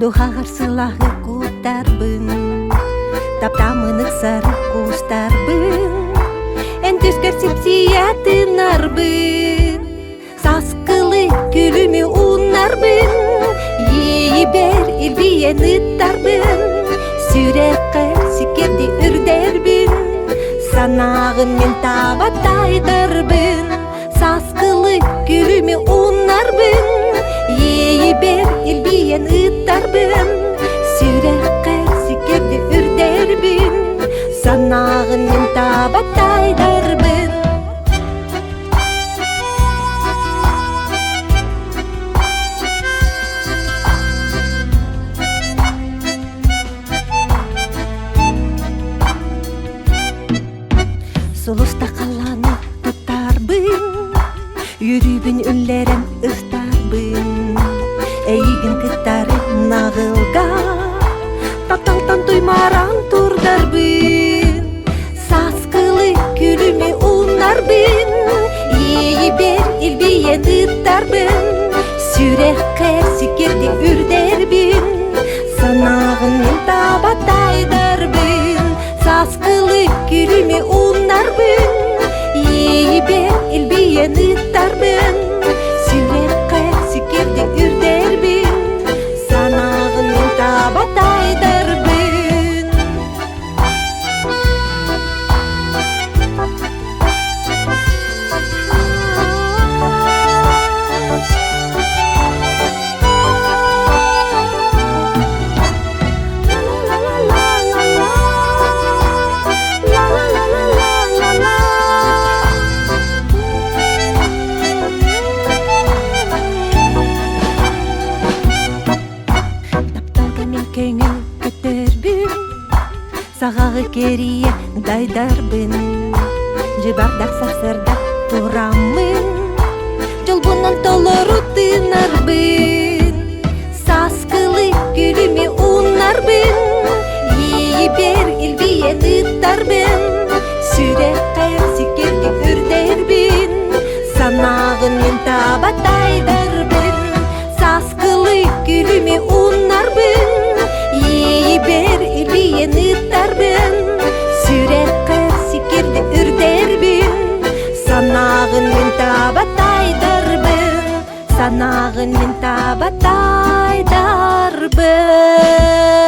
Духагар сылағы куттарбын, таптамынык сары кустарбын, эн түскер сипсиятынарбын, саскылы күлүмү уннарбын, ейбер илбиен ыттарбын, сүрекке сикерди үрдербин, санагын мен табатайдарбын, саскылы күлүмү уннарбын, ейбер илбиен ыттарбын, сүрекке сикерди үрдербин, санагын мен табатайдарбын. Сулуста каланы туттарбын, үрүбүн үллерен ыктарбын, эйигин кыттары нагылга, тапталтан туймаран турдарбын, саскылы күлүмү уннарбын, ейбер илбиен ыттарбын, сүрекке сикерди үрдербин, санагын мен табатайдарбын, саскылы күлүмү уннарбын, ейбер илбиен ыттарбын, сүрекке сикерди үрдербин, санагын мен табатайдарбын. Көңүл көтөрбүн, сагагы керие дайдарбын, жыбардак сарсырда турамын, жолбунан толору тынарбын, саскылы күлүмү уннарбын, ейбер илбиен ыттарбын, сүрекке сикерди үрдербин, санагын мен табатайдарбын, саскылы күлүмү уннарбын, ейбер илбиен ыттарбын, сүрекке сикерди үрдербин, санагын мен табатайдарбын, санагын мен табатайдарбын.